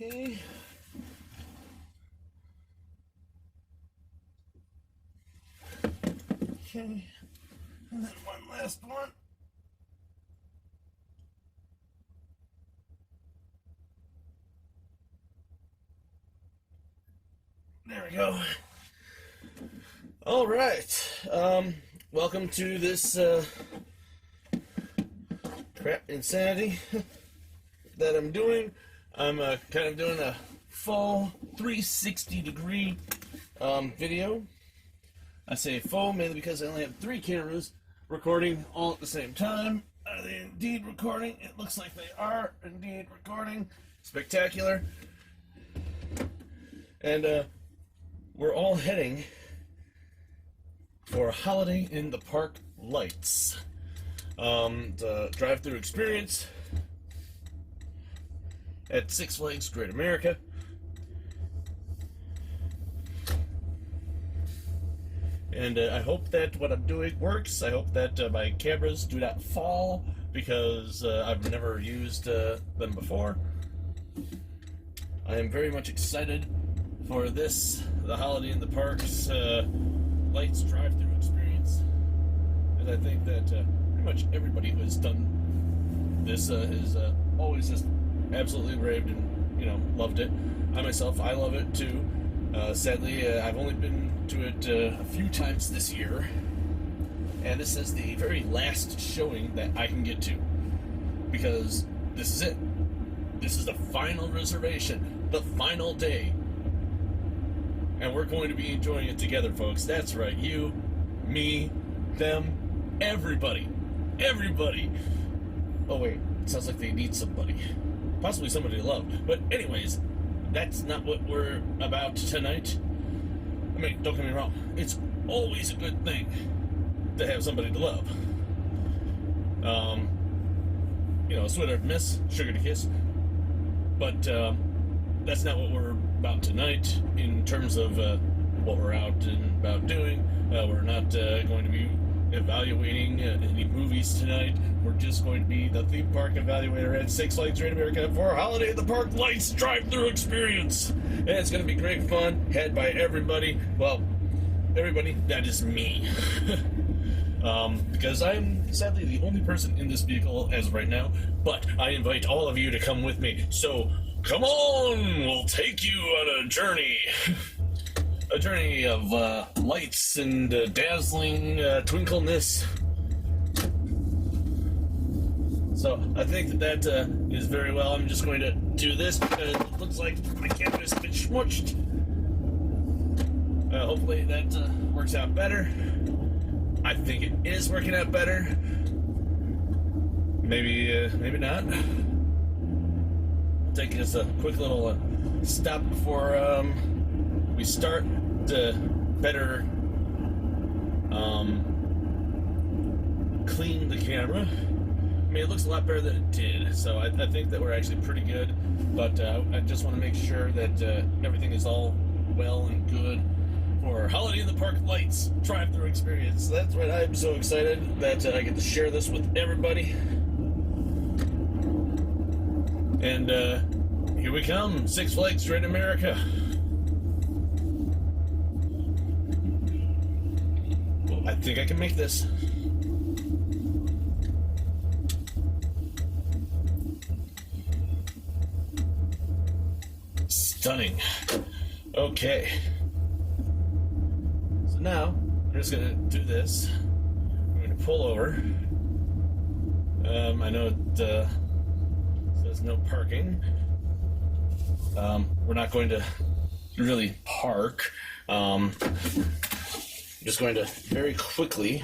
Okay. Okay. And then one last one. There we go. All right. Welcome to this crap insanity that I'm doing. I'm kind of doing a full 360-degree video. I say faux mainly because I only have 3 cameras recording all at the same time. Are they indeed recording? It looks like they are indeed recording. Spectacular. And we're all heading for a holiday in the park lights. The drive-through experience at Six Flags Great America. And I hope that what I'm doing works. I hope that my cameras do not fall because I've never used them before. I am very much excited for this, the Holiday in the Parks lights drive-through experience. And I think that pretty much everybody who has done this has always just absolutely raved and, you know, loved it. I myself, I love it too. Sadly, I've only been to it a few times this year, and this is the very last showing that I can get to, because this is it. This is the final reservation, the final day, and we're going to be enjoying it together, folks. That's right, you, me, them, everybody. Everybody. Oh wait, it sounds like they need somebody. Possibly somebody to love. But anyways, that's not what we're about tonight. I mean, don't get me wrong, it's always a good thing to have somebody to love. You know, a sweater to miss, sugar to kiss. But that's not what we're about tonight in terms of what we're out and about doing. We're not going to be evaluating any movies tonight. We're just going to be the theme park evaluator at Six Flags Great America for our Holiday in the Park Lights drive-through experience. And it's going to be great fun, had by everybody. Well, everybody, that is me. Because I'm sadly the only person in this vehicle as of right now, but I invite all of you to come with me. So, come on, we'll take you on a journey. A journey of lights and dazzling twinkleness. So I think that is very well. I'm just going to do this because it looks like my camera's been smushed. Hopefully that works out better. I think it is working out better. Maybe not. I'll take just a quick little stop before we start to better clean the camera. I mean, it looks a lot better than it did, so I think that we're actually pretty good, but I just want to make sure that everything is all well and good for Holiday in the Park Lights drive-through experience. That's right, I'm so excited that I get to share this with everybody. And here we come, Six Flags Great America. Well, I think I can make this. Stunning. Okay. So now, I'm just going to do this. I'm going to pull over. I know it says no parking. We're not going to really park. I'm just going to very quickly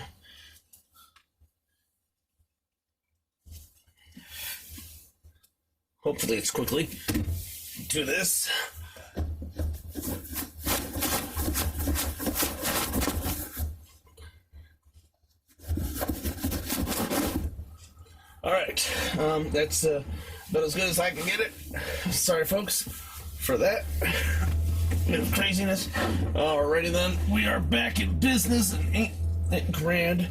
hopefully it's quickly do this. All right, that's about as good as I can get it. Sorry, folks, for that bit of craziness. Alrighty then, we are back in business, and ain't that grand.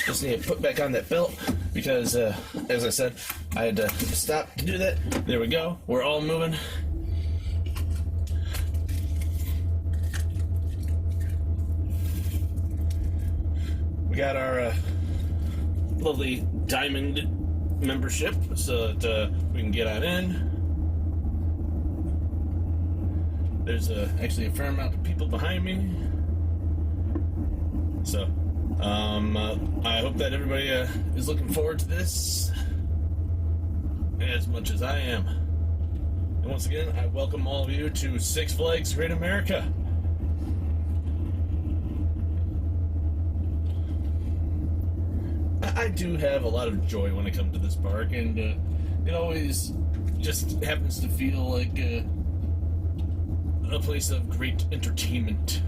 Just need to put back on that belt because, as I said, I had to stop to do that. There we go. We're all moving. We got our lovely diamond membership so that we can get on in. There's actually a fair amount of people behind me. So, I hope that everybody is looking forward to this as much as I am. And once again, I welcome all of you to Six Flags Great America. I do have a lot of joy when I come to this park, and it always just happens to feel like a place of great entertainment.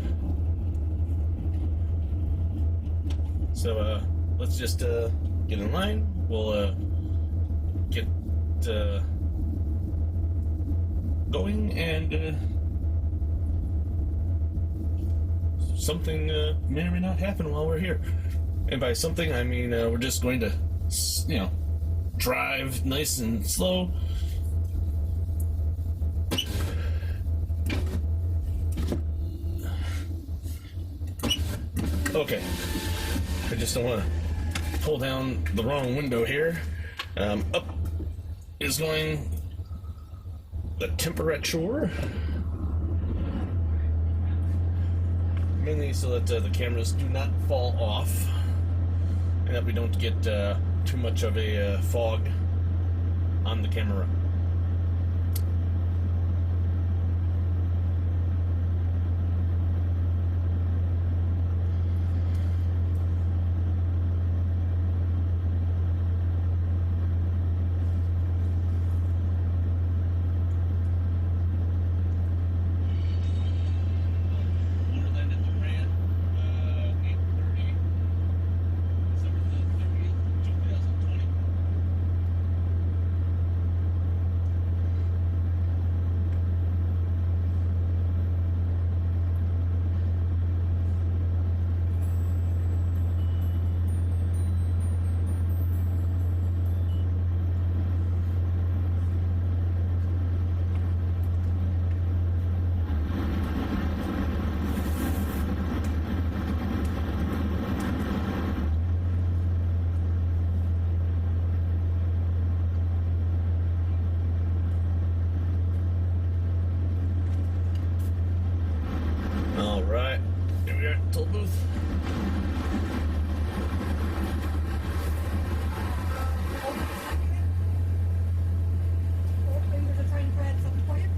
So let's just get in line. We'll get going, and something may or may not happen while we're here. And by something, I mean we're just going to, drive nice and slow. Okay. I just don't want to pull down the wrong window here. Up is going the temperature. Mainly so that the cameras do not fall off, and that we don't get too much of a fog on the camera.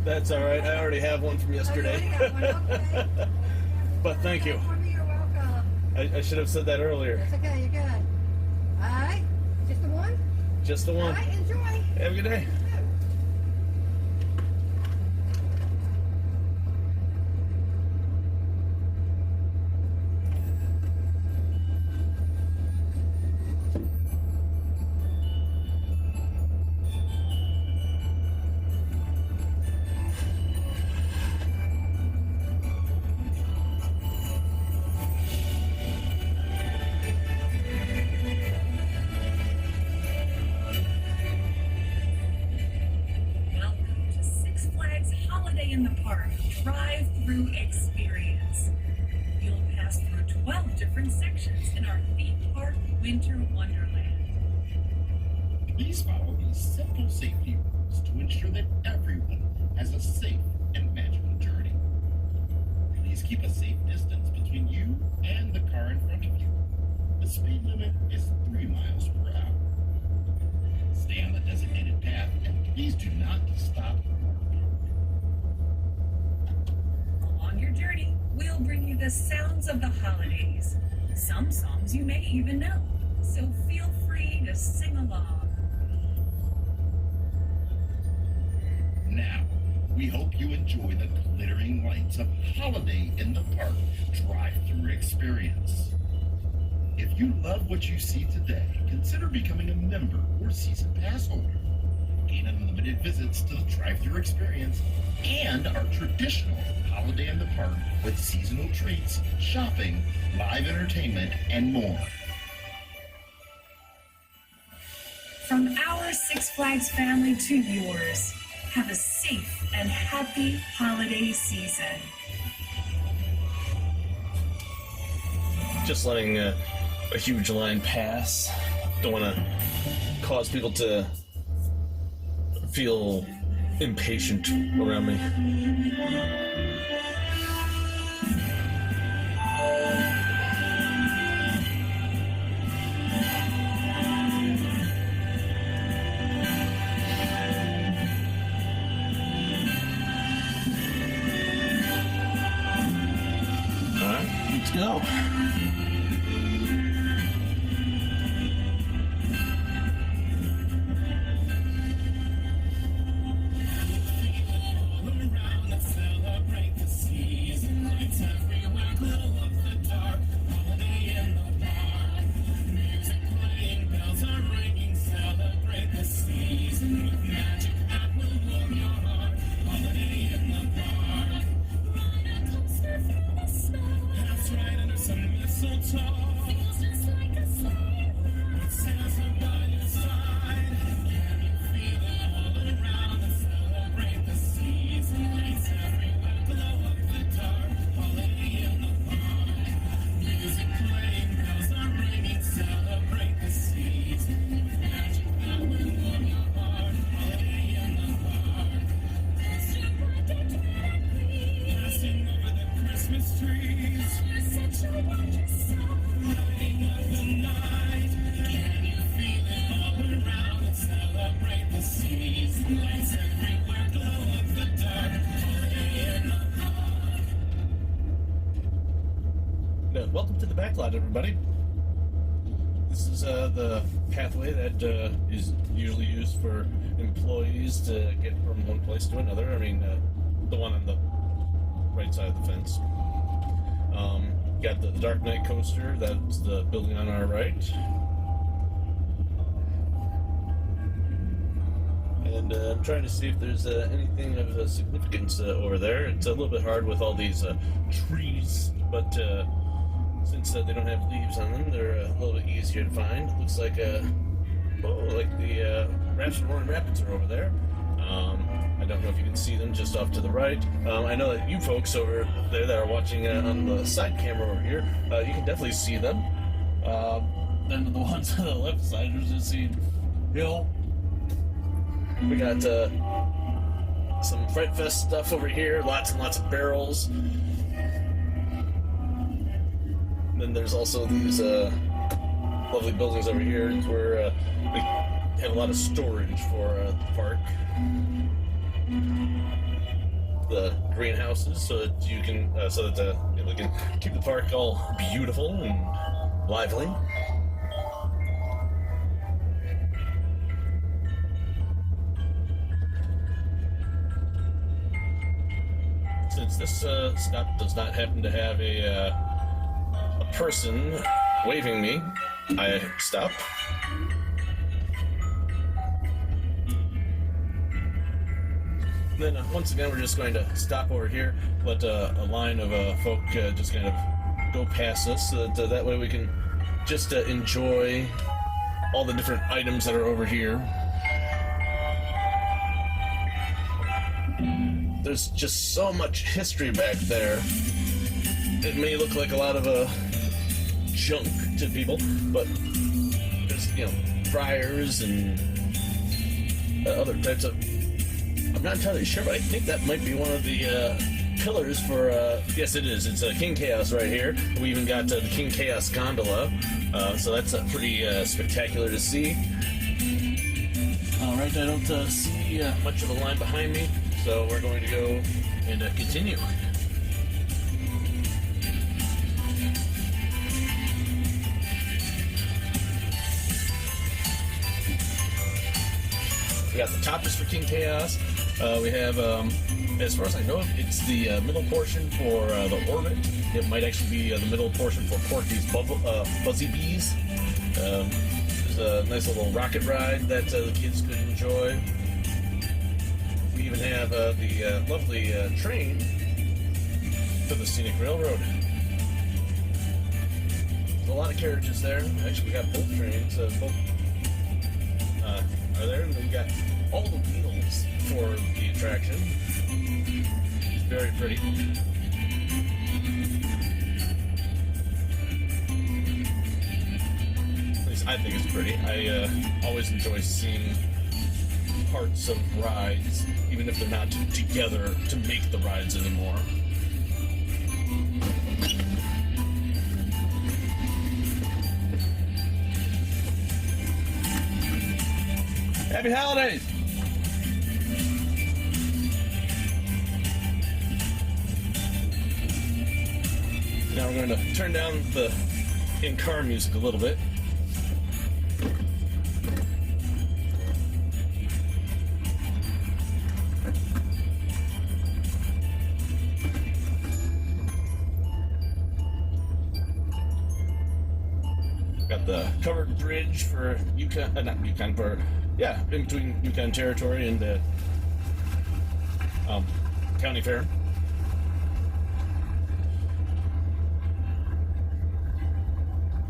That's all right. I already have one from yesterday. Okay. But thank you. You're welcome. I should have said that earlier. That's okay. You're good. All right. Just the one? Just the one. All right. Enjoy. Have a good day. In the park drive-through experience. You'll pass through 12 different sections in our theme park winter wonderland. Please follow these simple safety rules to ensure that everyone has a safe and magical journey. Please keep a safe distance between you and the car in front of you. The speed limit is 3 miles per hour. Stay on the designated path and please do not stop. On your journey, we'll bring you the sounds of the holidays. Some songs you may even know, so feel free to sing along. Now, we hope you enjoy the glittering lights of Holiday in the Park drive-through experience. If you love what you see today, consider becoming a member or season pass holder. Gain unlimited visits to the drive-through experience and our traditional Holiday in the Park with seasonal treats, shopping, live entertainment, and more. From our Six Flags family to yours, have a safe and happy holiday season. Just letting a huge line pass. Don't want to cause people to feel impatient around me. Alright, let's go. Welcome to the Backlot, everybody. This is the pathway that is usually used for employees to get from one place to another. I mean, the one on the right side of the fence. Got the Dark Knight coaster, that's the building on our right. And I'm trying to see if there's anything of significance over there. It's a little bit hard with all these trees, but since they don't have leaves on them, they're a little bit easier to find. It looks like like the Raps and Roaring Rapids are over there. I don't know if you can see them just off to the right. I know that you folks over there that are watching on the side camera over here, you can definitely see them. Then the ones on the left side, there's just see hill. We got some Fright Fest stuff over here, lots and lots of barrels. Then there's also these lovely buildings over here where we have a lot of storage for the park. The greenhouses, so that you can, we can keep the park all beautiful and lively. Since this stop does not happen to have a person waving me, I stop. Then once again, we're just going to stop over here, let a line of folk just kind of go past us, so that that way we can just enjoy all the different items that are over here. There's just so much history back there. It may look like a lot of junk to people, but there's, friars and other types of... I'm not entirely sure, but I think that might be one of the pillars for... yes, it is. It's King Chaos right here. We even got the King Chaos gondola, so that's pretty spectacular to see. Alright, I don't see much of a line behind me, so we're going to go and continue. We got the top is for King Chaos. We have, as far as I know, it's the middle portion for the orbit. It might actually be the middle portion for Porky's Buzzy Bees. There's a nice little rocket ride that the kids could enjoy. We even have the lovely train for the Scenic Railroad. There's a lot of carriages there. Actually, we got both trains, both are there. And we got all the wheels for the attraction. It's very pretty. At least I think it's pretty. I always enjoy seeing parts of rides, even if they're not together to make the rides anymore. Happy holidays! Now we're going to turn down the in-car music a little bit. Got the covered bridge for Yukon, not Yukon, for, yeah, in between Yukon Territory and County Fair.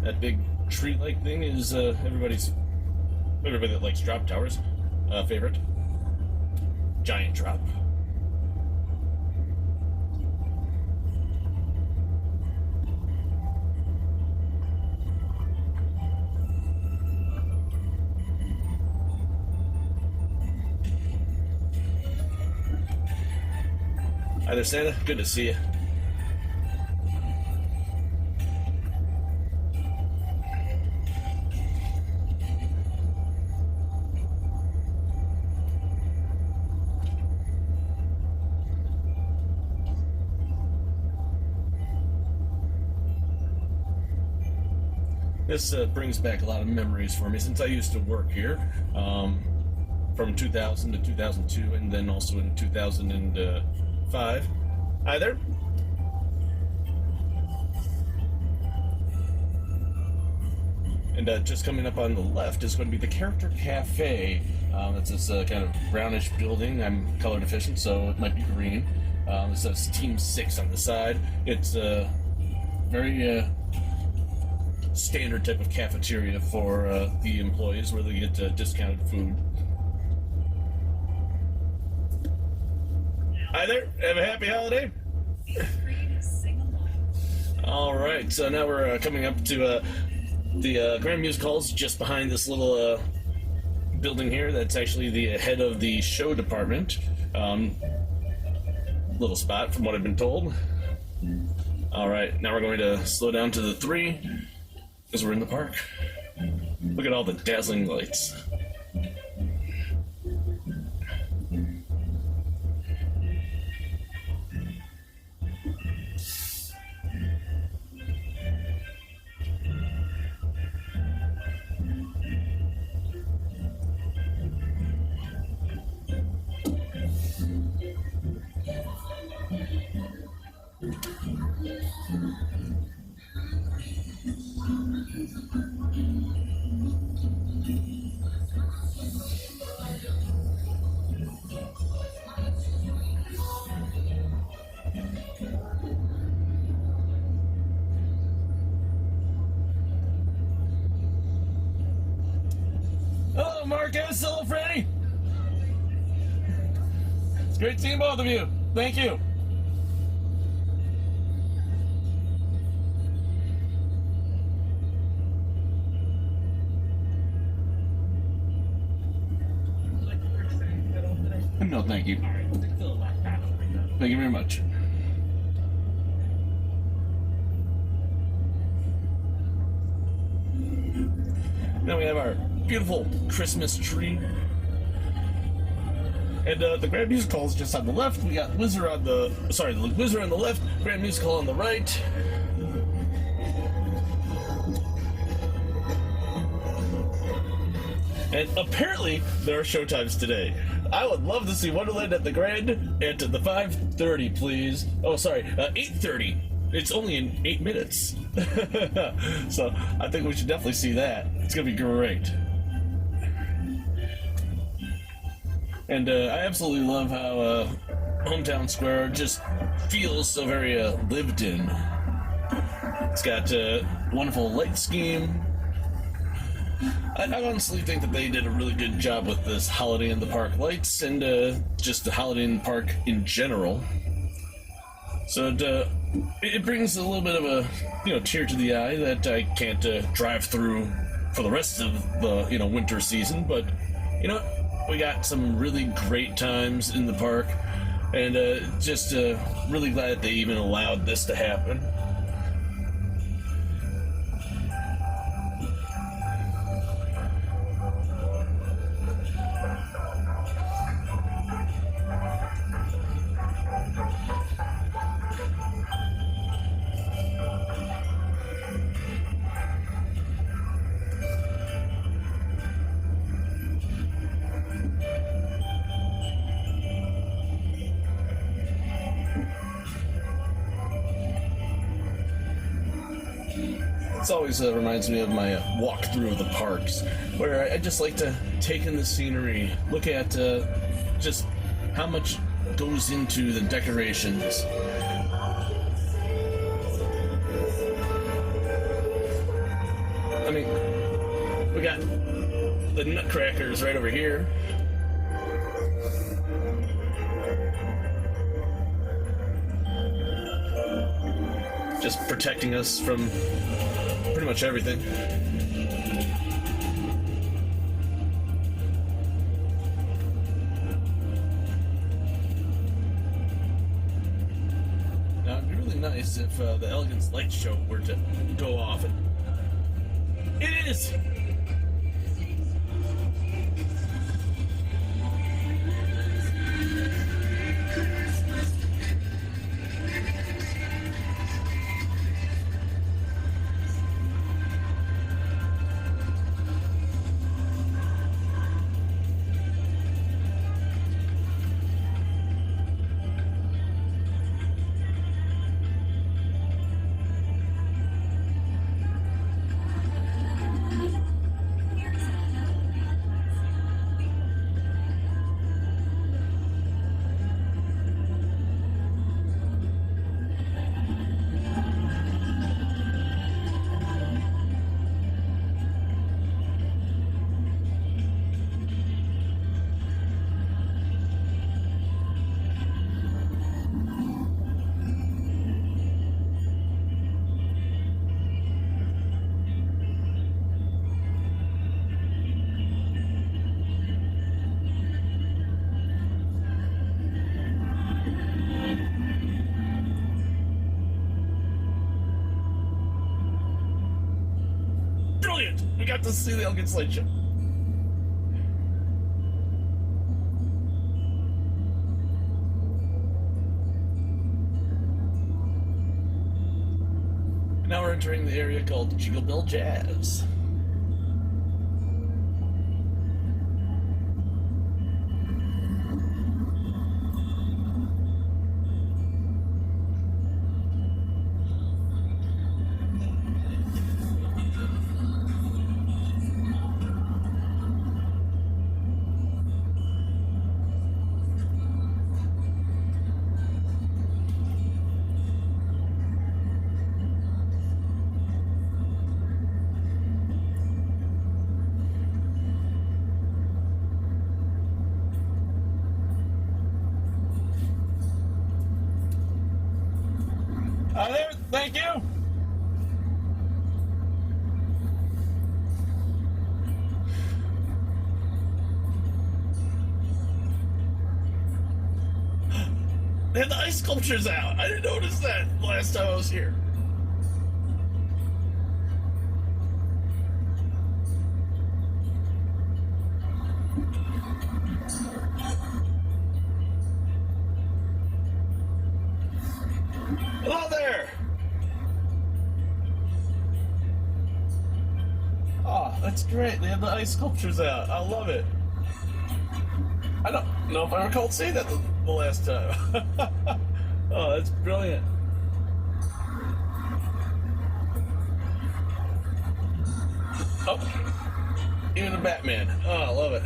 That big tree-like thing is everybody that likes drop towers favorite. Giant drop. Hi there, Santa. Good to see you. This brings back a lot of memories for me since I used to work here from 2000 to 2002 and then also in 2005. Hi there. And just coming up on the left is going to be the Character Cafe. It's this kind of brownish building. I'm color deficient, so it might be green. It says Team 6 on the side. It's very standard type of cafeteria for the employees where they get discounted food. Hi there, have a happy holiday. All right, so now we're coming up to the Grand Music Hall's just behind this little building here. That's actually the head of the show department. Little spot from what I've been told. All right, now we're going to slow down to the 3 because we're in the park. Look at all the dazzling lights. Hello, Marcus. Hello, Franny. It's great seeing both of you. Thank you. No, thank you. Thank you very much. Now we have our beautiful Christmas tree. And the Grand Music Hall is just on the left. We got Wizard on the Wizard on the left, Grand Music Hall on the right. And apparently there are showtimes today. I would love to see Wonderland at the Grand at the 5:30, please. Oh, sorry, 8:30. It's only in 8 minutes. So I think we should definitely see that. It's gonna be great. And I absolutely love how Hometown Square just feels so very lived in. It's got a wonderful light scheme. I honestly think that they did a really good job with this Holiday in the Park lights and just the Holiday in the Park in general. So it brings a little bit of a tear to the eye that I can't drive through for the rest of the winter season. But we got some really great times in the park, and just really glad that they even allowed this to happen. This always reminds me of my walk through the parks, where I just like to take in the scenery, look at just how much goes into the decorations. I mean, we got the Nutcrackers right over here. Just protecting us from pretty much everything. Now, it'd be really nice if the Elegance Light Show were to go off. It is! Brilliant! We got to see the Elegance Light Show. Now we're entering the area called Jingle Bell Jazz. There, thank you. They had the ice sculptures out. I didn't notice that last time I was here. Hello there! Oh, that's great. They have the ice sculptures out. I love it. I don't know if I recall seeing that the last time. Oh, that's brilliant. Oh, even the Batman. Oh, I love it.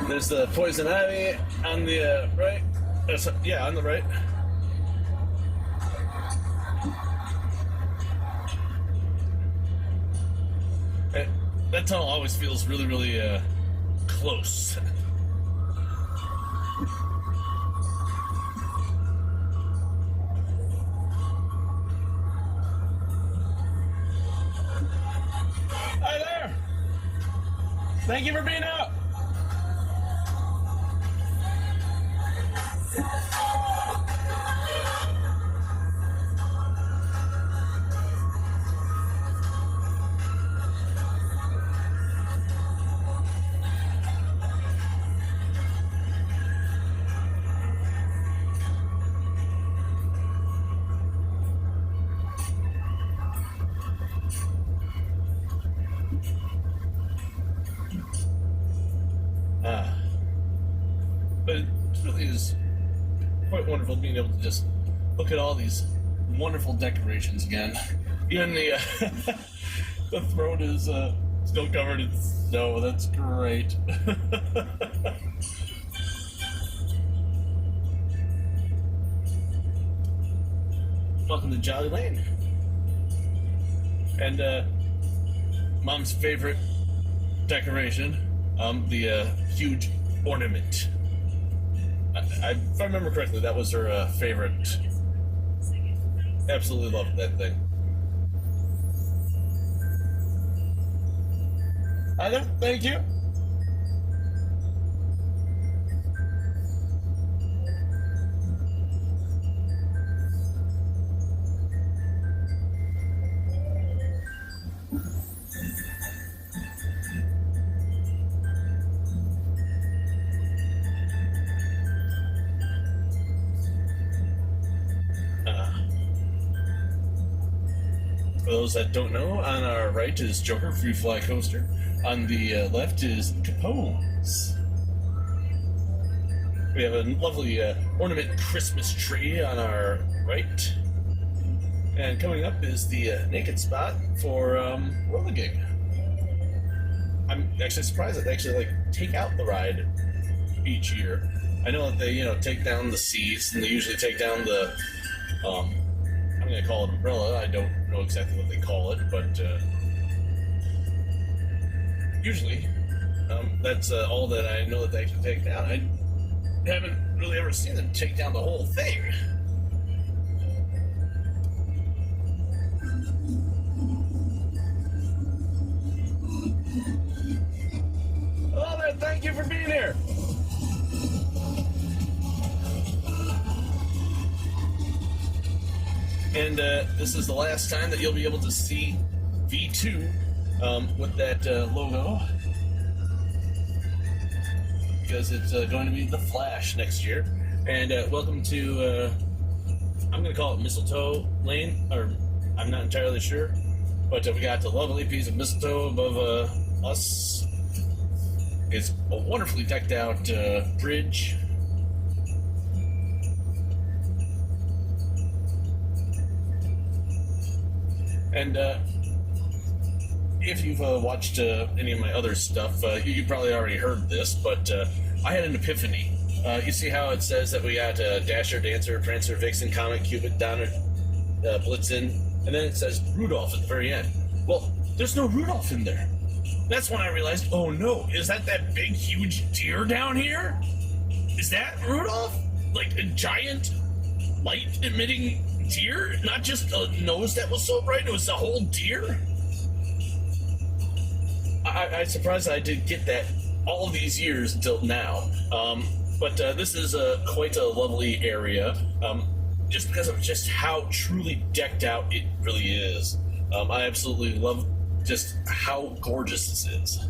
There's the Poison Ivy on the right. Yeah, on the right. that tunnel always feels really, really close. Hi there! Thank you for being out! But it really is quite wonderful being able to just look at all these wonderful decorations again. Even the the throat is still covered in snow. That's great. Welcome to Jolly Lane. And Mom's favorite decoration, the huge ornament. If I remember correctly, that was her favorite. Absolutely loved that thing. Hi there, thank you. For those that don't know, on our right is Joker Free Fly Coaster. On the left is Capone's. We have a lovely ornament Christmas tree on our right. And coming up is the naked spot for Rolligig. I'm actually surprised that they actually take out the ride each year. I know that they take down the seats and they usually take down the I'm going to call it umbrella. I don't know exactly what they call it, but usually that's all that I know that they actually take down. I haven't really ever seen them take down the whole thing. Hello there, thank you for being here. And this is the last time that you'll be able to see V2 with that logo, because it's going to be the Flash next year. And welcome to, I'm going to call it Mistletoe Lane, or I'm not entirely sure, but we got a lovely piece of mistletoe above us. It's a wonderfully decked out bridge. And if you've watched any of my other stuff, you probably already heard this, but I had an epiphany. You see how it says that we got Dasher, Dancer, Prancer, Vixen, Comet, Cupid, Donner, Blitzen, and then it says Rudolph at the very end. Well, there's no Rudolph in there. That's when I realized, oh no, is that big, huge deer down here? Is that Rudolph? Like a giant, light-emitting deer? Not just a nose that was so bright, it was a whole deer? I'm surprised I did get that all of these years until now. But this is quite a lovely area, just because of just how truly decked out it really is. I absolutely love just how gorgeous this is.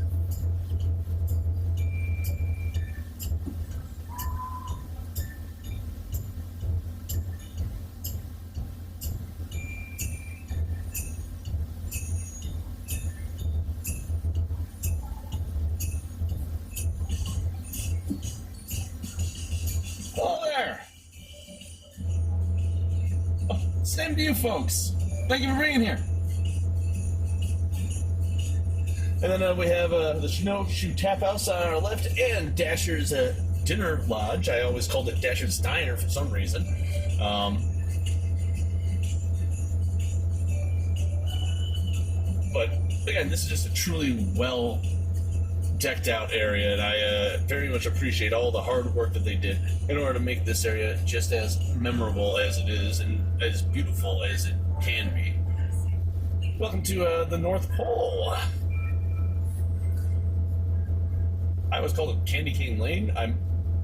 Hello there! Oh, same to you folks. Thank you for being here. And then we have the Snowshoe Tap House on our left and Dasher's Dinner Lodge. I always called it Dasher's Diner for some reason. But again, this is just a truly well decked out area, and I very much appreciate all the hard work that they did in order to make this area just as memorable as it is and as beautiful as it can be. Welcome to the North Pole. I was called it Candy Cane Lane. I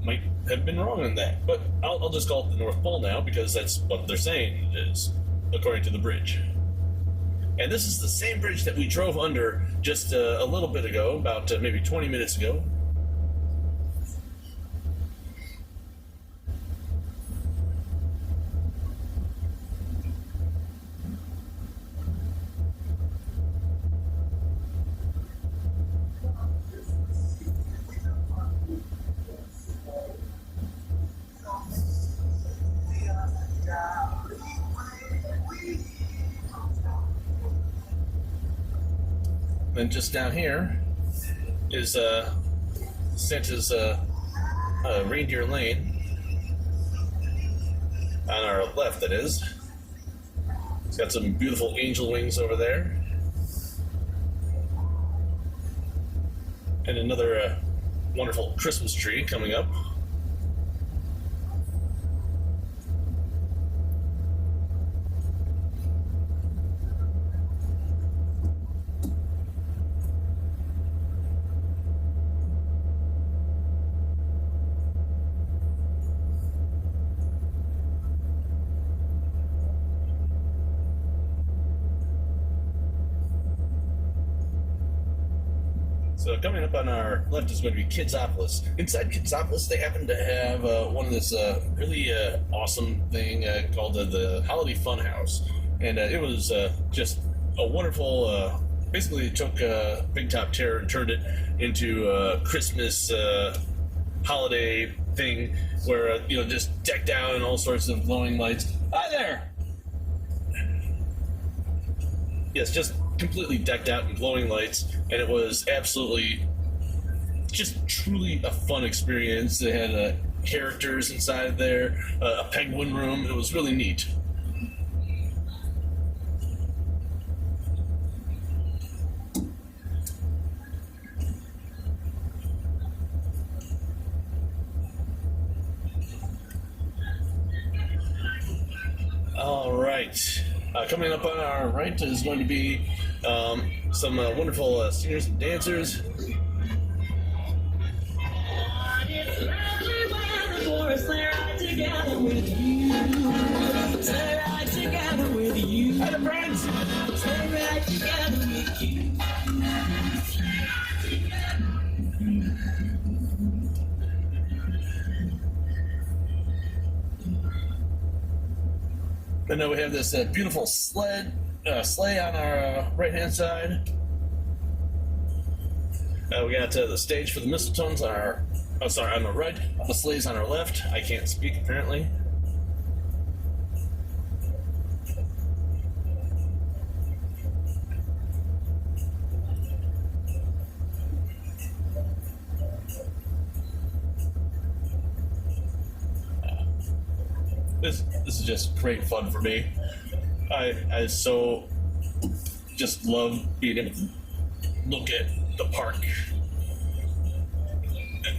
might have been wrong on that, but I'll just call it the North Pole now because that's what they're saying it is, according to the bridge. And this is the same bridge that we drove under just a little bit ago, about maybe 20 minutes ago. Then just down here is Santa's Reindeer Lane. On our left, that is. It's got some beautiful angel wings over there. And another wonderful Christmas tree coming up. So coming up on our left is going to be Kidzopolis. Inside Kidzopolis, they happen to have one of this really awesome thing called the Holiday Funhouse. And it was just a wonderful, basically it took Big Top Terror and turned it into a Christmas holiday thing where, just decked out and all sorts of glowing lights. Hi there! Yes, just completely decked out in glowing lights, and it was absolutely just truly a fun experience. They had characters inside there, a penguin room. It was really neat. All right. Coming up on our right is going to be some wonderful singers and dancers. Hi, friends! And now we have this beautiful sleigh on our right-hand side. We got the stage for the Mistletoes on our, on the right. The sleighs on our left. I can't speak apparently. This is just great fun for me. I so just love being able to look at the park.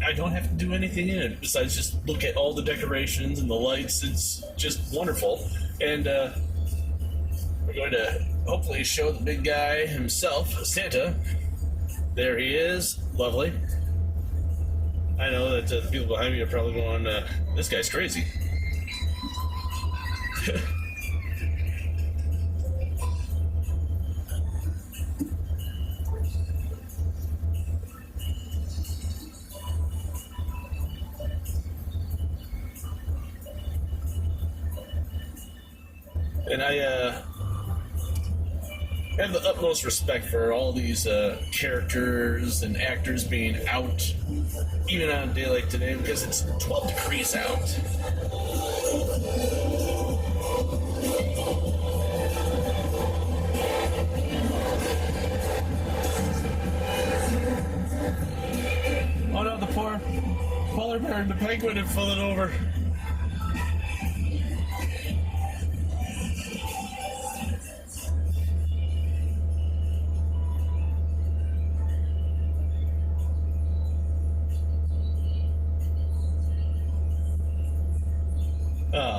I don't have to do anything in it besides just look at all the decorations and the lights. It's just wonderful. And we're going to hopefully show the big guy himself, Santa. There he is. Lovely. I know that the people behind me are probably going, this guy's crazy. And I have the utmost respect for all these characters and actors being out, even on a day like today, because it's 12 degrees out. Oh no, the poor polar bear and the penguin have fallen over.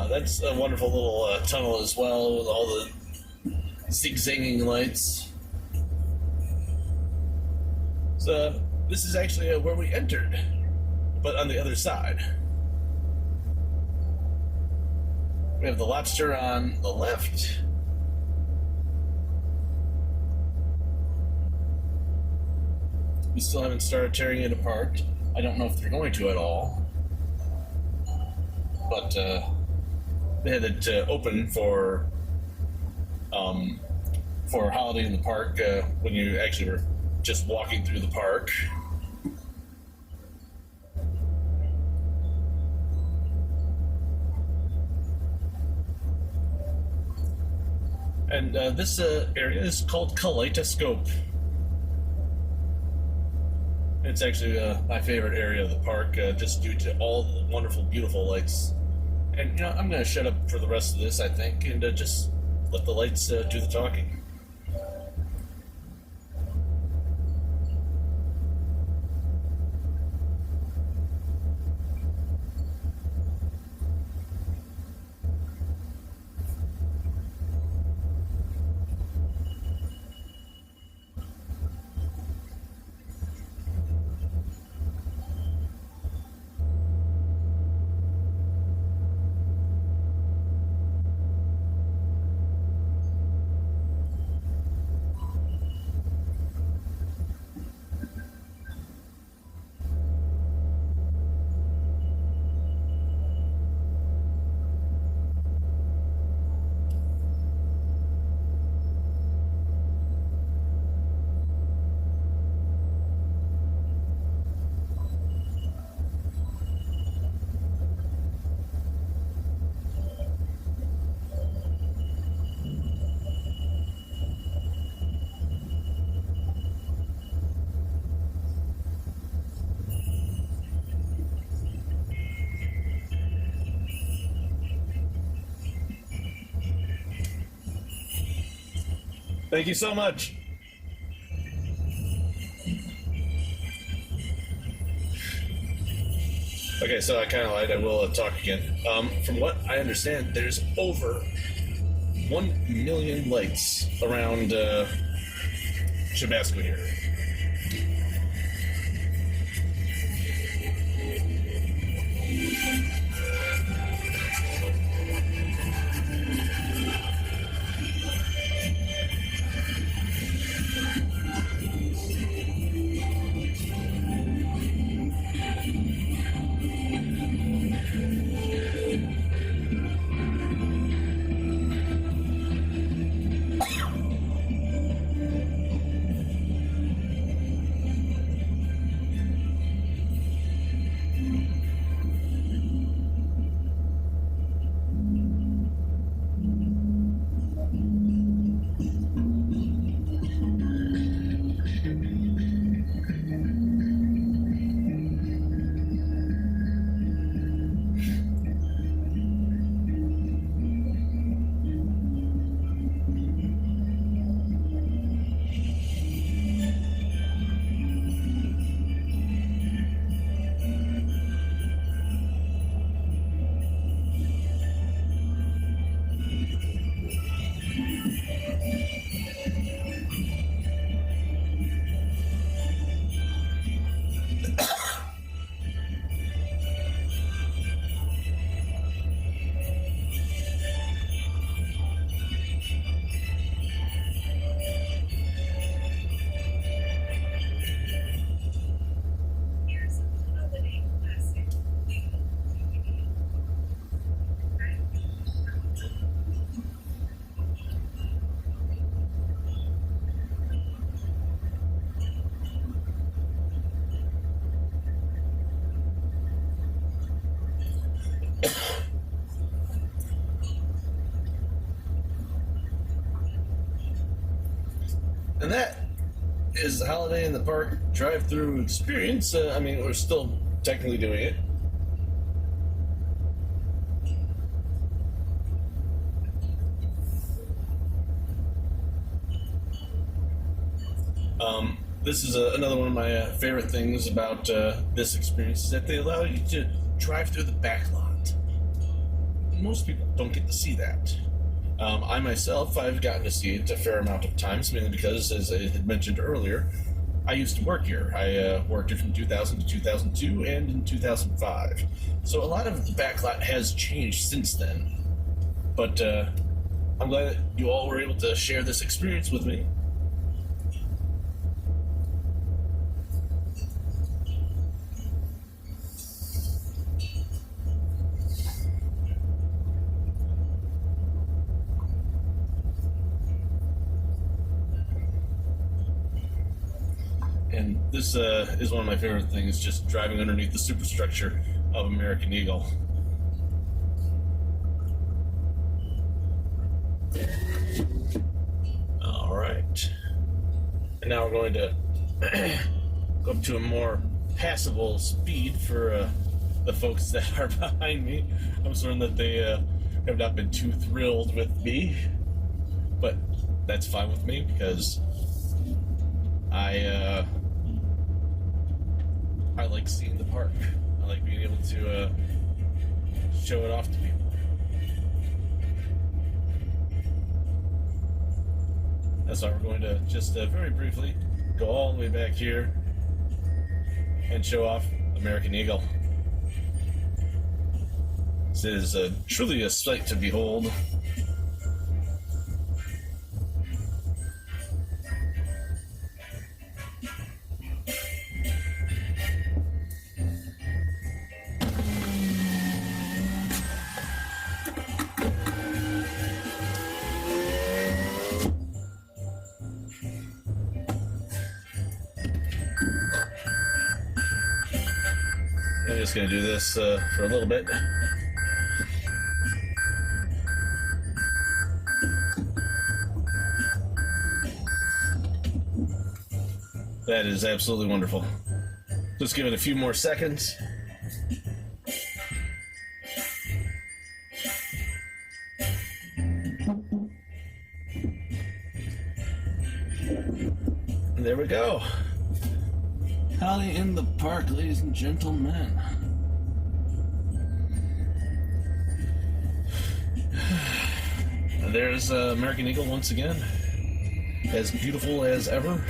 That's a wonderful little tunnel as well with all the zigzagging lights. So this is actually where we entered, but on the other side. We have the lobster on the left. We still haven't started tearing it apart. I don't know if they're going to at all. But they had it open for Holiday in the Park when you actually were just walking through the park. And this area is called Kaleitoscope. It's actually my favorite area of the park, just due to all the wonderful, beautiful lights. And you know, I'm going to shut up for the rest of this, I think, and just let the lights do the talking. Thank you so much. Okay, so I kind of lied. I will talk again. From what I understand, there's over 1 million lights around Chabasco here. And that is the Holiday in the Park drive-through experience. I mean, we're still technically doing it. This is another one of my favorite things about this experience is that they allow you to drive through the backlot. most people don't get to see that. I myself, I've gotten to see it a fair amount of times, mainly because, as I had mentioned earlier, I used to work here. I worked here from 2000 to 2002 and in 2005. So a lot of the Backlot has changed since then. But I'm glad that you all were able to share this experience with me. And this is one of my favorite things, just driving underneath the superstructure of American Eagle. All right. And now we're going to go up to a more passable speed for the folks that are behind me. I'm certain that they have not been too thrilled with me, but that's fine with me because I like seeing the park. I like being able to show it off to people. That's why we're going to just very briefly go all the way back here and show off American Eagle. This is truly a sight to behold. I'm just going to do this for a little bit. That is absolutely wonderful. Just give it a few more seconds. And there we go. Holly in the park, ladies and gentlemen. There's American Eagle once again, as beautiful as ever.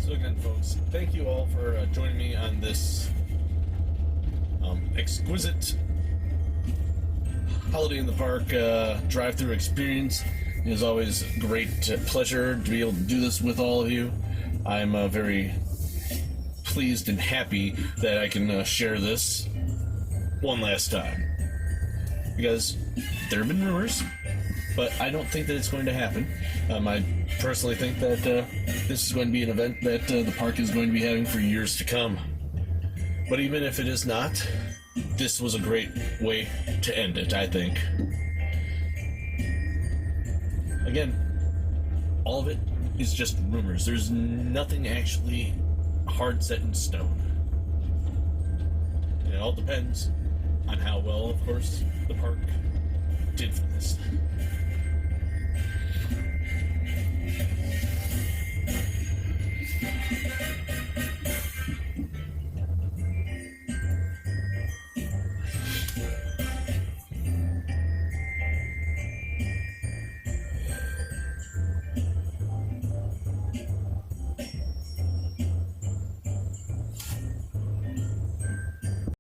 So again, folks, thank you all for joining me on this exquisite holiday in the park drive-through experience. It is always a great pleasure to be able to do this with all of you. I'm very pleased and happy that I can share this one last time, because there have been rumors, but I don't think that it's going to happen. I personally think that this is going to be an event that the park is going to be having for years to come. But even if it is not, this was a great way to end it, I think. Again, all of it is just rumors. There's nothing actually hard set in stone. And it all depends on how well, of course, the park did for this.